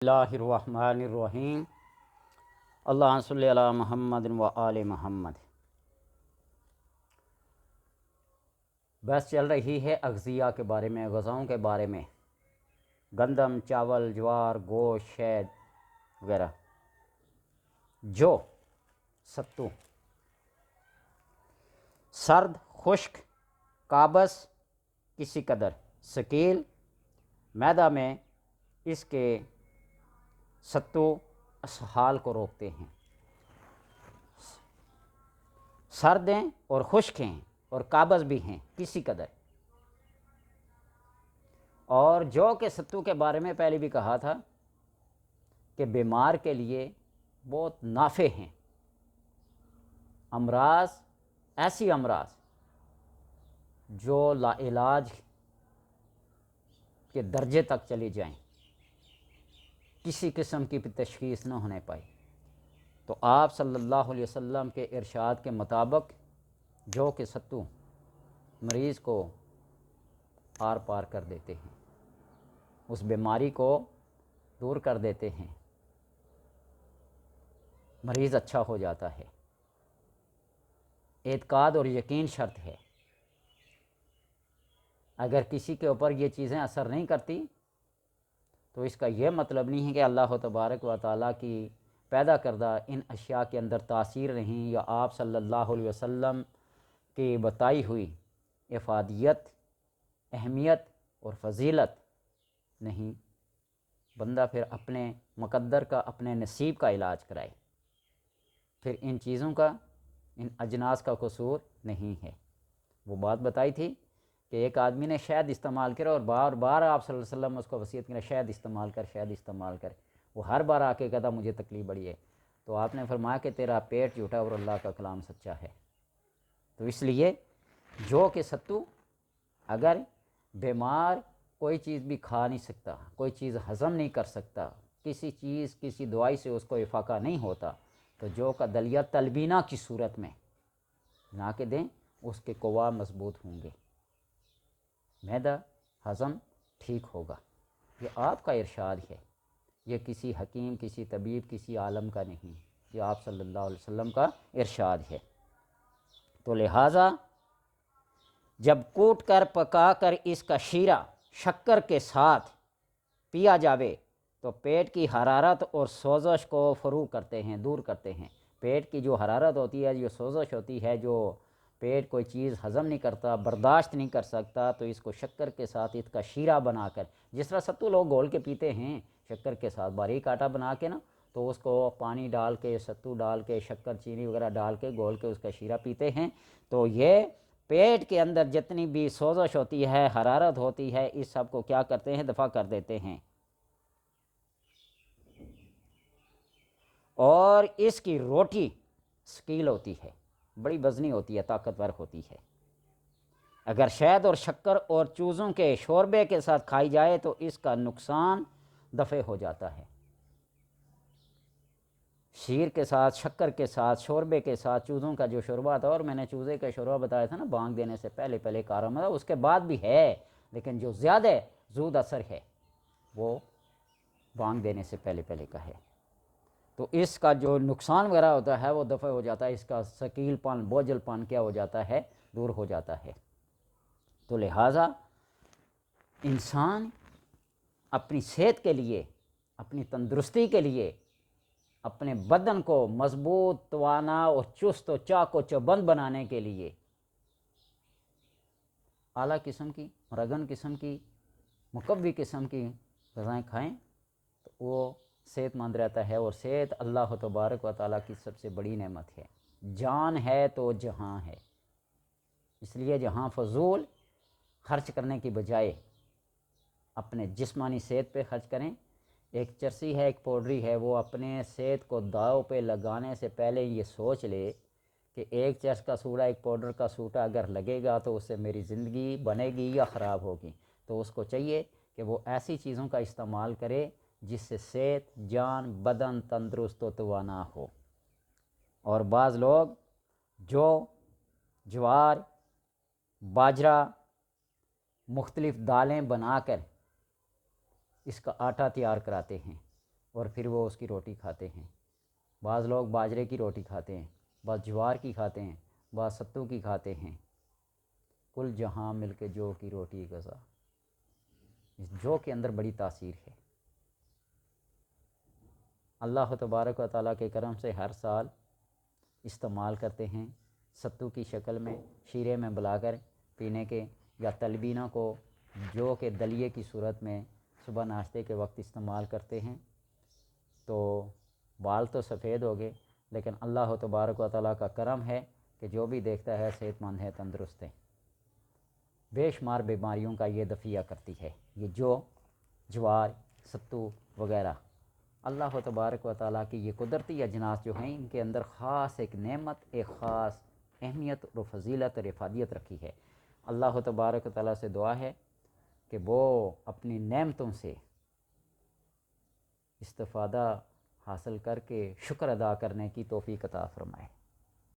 اللہ الرحمن الرحیم اللہ صلی علی محمد و آل محمد۔ بحث چل رہی ہے اغذیہ کے بارے میں، غذاؤں کے بارے میں، گندم، چاول، جوار، گوشت، شہد وغیرہ۔ جو ستو سرد، خشک، قابض کسی قدر، ثقیل، معدہ میں اس کے ستو اسہال کو روکتے ہیں، سرد ہیں اور خشک ہیں اور قابض بھی ہیں کسی قدر۔ اور جو کہ ستو کے بارے میں پہلے بھی کہا تھا کہ بیمار کے لیے بہت نافع ہیں، امراض، ایسی امراض جو لا علاج کے درجے تک چلی جائیں، کسی قسم کی تشخیص نہ ہونے پائی، تو آپ صلی اللہ علیہ وسلم کے ارشاد کے مطابق جو کہ ستو مریض کو آر پار کر دیتے ہیں، اس بیماری کو دور کر دیتے ہیں، مریض اچھا ہو جاتا ہے۔ اعتقاد اور یقین شرط ہے، اگر کسی کے اوپر یہ چیزیں اثر نہیں کرتی تو اس کا یہ مطلب نہیں ہے کہ اللہ تبارک و تعالیٰ کی پیدا کردہ ان اشیاء کے اندر تاثیر نہیں، یا آپ صلی اللہ علیہ وسلم کی بتائی ہوئی افادیت، اہمیت اور فضیلت نہیں۔ بندہ پھر اپنے مقدر کا، اپنے نصیب کا علاج کرائے، پھر ان چیزوں کا، ان اجناس کا قصور نہیں ہے۔ وہ بات بتائی تھی کہ ایک آدمی نے شہد استعمال کرا اور بار بار آپ صلی اللہ علیہ وسلم اس کو وصیت کرا، شہد استعمال کر، شہد استعمال کر۔ وہ ہر بار آ کے کہتا مجھے تکلیف بڑی ہے، تو آپ نے فرمایا کہ تیرا پیٹ جھوٹا اور اللہ کا کلام سچا ہے۔ تو اس لیے جو کہ ستو اگر بیمار کوئی چیز بھی کھا نہیں سکتا، کوئی چیز ہضم نہیں کر سکتا، کسی چیز، کسی دوائی سے اس کو افاقہ نہیں ہوتا، تو جو کا دلیہ تلبینہ کی صورت میں بنا کے دیں، اس کے قوا مضبوط ہوں گے، معدہ ہضم ٹھیک ہوگا۔ یہ آپ کا ارشاد ہے، یہ کسی حکیم، کسی طبیب، کسی عالم کا نہیں، یہ آپ صلی اللہ علیہ وسلم کا ارشاد ہے۔ تو لہٰذا جب کوٹ کر، پکا کر اس کا شیرہ شکر کے ساتھ پیا جاوے تو پیٹ کی حرارت اور سوزش کو فروغ کرتے ہیں، دور کرتے ہیں۔ پیٹ کی جو حرارت ہوتی ہے، جو سوزش ہوتی ہے، جو پیٹ کوئی چیز ہضم نہیں کرتا، برداشت نہیں کر سکتا، تو اس کو شکر کے ساتھ اس کا شیرہ بنا کر، جس طرح ستو لوگ گھول کے پیتے ہیں شکر کے ساتھ، باریک آٹا بنا کے نا، تو اس کو پانی ڈال کے، ستو ڈال کے، شکر، چینی وغیرہ ڈال کے گھول کے اس کا شیرہ پیتے ہیں، تو یہ پیٹ کے اندر جتنی بھی سوزش ہوتی ہے، حرارت ہوتی ہے، اس سب کو کیا کرتے ہیں؟ دفع کر دیتے ہیں۔ اور اس کی روٹی ثقیل ہوتی ہے، بڑی وزنی ہوتی ہے، طاقتور ہوتی ہے۔ اگر شہد اور شکر اور چوزوں کے شوربے کے ساتھ کھائی جائے تو اس کا نقصان دفع ہو جاتا ہے۔ شیر کے ساتھ، شکر کے ساتھ، شوربے کے ساتھ، چوزوں کا جو شوربہ تھا، اور میں نے چوزے کا شوربہ بتایا تھا نا، بانگ دینے سے پہلے کارآمد، اس کے بعد بھی ہے، لیکن جو زیادہ زود اثر ہے وہ بانگ دینے سے پہلے کا ہے۔ تو اس کا جو نقصان وغیرہ ہوتا ہے وہ دفع ہو جاتا ہے، اس کا ثقیل پن، بوجھل پن کیا ہو جاتا ہے؟ دور ہو جاتا ہے۔ تو لہٰذا انسان اپنی صحت کے لیے، اپنی تندرستی کے لیے، اپنے بدن کو مضبوط، توانا اور چست و چاق و چوبند بنانے کے لیے اعلیٰ قسم کی، مرگن قسم کی، مقوی قسم کی غذائیں کھائیں تو وہ صحت مند رہتا ہے۔ اور صحت اللہ تبارک و تعالیٰ کی سب سے بڑی نعمت ہے۔ جان ہے تو جہاں ہے، اس لیے جہاں فضول خرچ کرنے کی بجائے اپنے جسمانی صحت پہ خرچ کریں۔ ایک چرسی ہے، ایک پاؤڈری ہے، وہ اپنے صحت کو داؤ پہ لگانے سے پہلے یہ سوچ لے کہ ایک چرس کا سوڑا، ایک پاؤڈر کا سوٹا اگر لگے گا تو اس سے میری زندگی بنے گی یا خراب ہوگی۔ تو اس کو چاہیے کہ وہ ایسی چیزوں کا استعمال کرے جس سے صحت، جان، بدن تندرست و توانا ہو۔ اور بعض لوگ جو جوار، باجرہ، مختلف دالیں بنا کر اس کا آٹا تیار کراتے ہیں، اور پھر وہ اس کی روٹی کھاتے ہیں۔ بعض لوگ باجرے کی روٹی کھاتے ہیں، بعض جوار کی کھاتے ہیں، بعض ستو کی کھاتے ہیں۔ کل جہاں مل کے جو کی روٹی غذا، اس جو کے اندر بڑی تاثیر ہے۔ اللہ تبارک و تعالیٰ کے کرم سے ہر سال استعمال کرتے ہیں، ستو کی شکل میں شیرے میں بلا کر پینے کے، یا تلبینہ کو جو کہ دلیے کی صورت میں صبح ناشتے کے وقت استعمال کرتے ہیں۔ تو بال تو سفید ہو گئے، لیکن اللہ تبارک و تعالیٰ کا کرم ہے کہ جو بھی دیکھتا ہے صحت مند ہے، تندرست ہے۔ بے شمار بیماریوں کا یہ دفیع کرتی ہے، یہ جوار، ستو وغیرہ۔ اللہ تبارک و تعالیٰ کی یہ قدرتی اجناس جو ہیں، ان کے اندر خاص ایک نعمت، ایک خاص اہمیت اور فضیلت اور افادیت رکھی ہے۔ اللہ تبارک و تعالیٰ سے دعا ہے کہ وہ اپنی نعمتوں سے استفادہ حاصل کر کے شکر ادا کرنے کی توفیق عطا فرمائے۔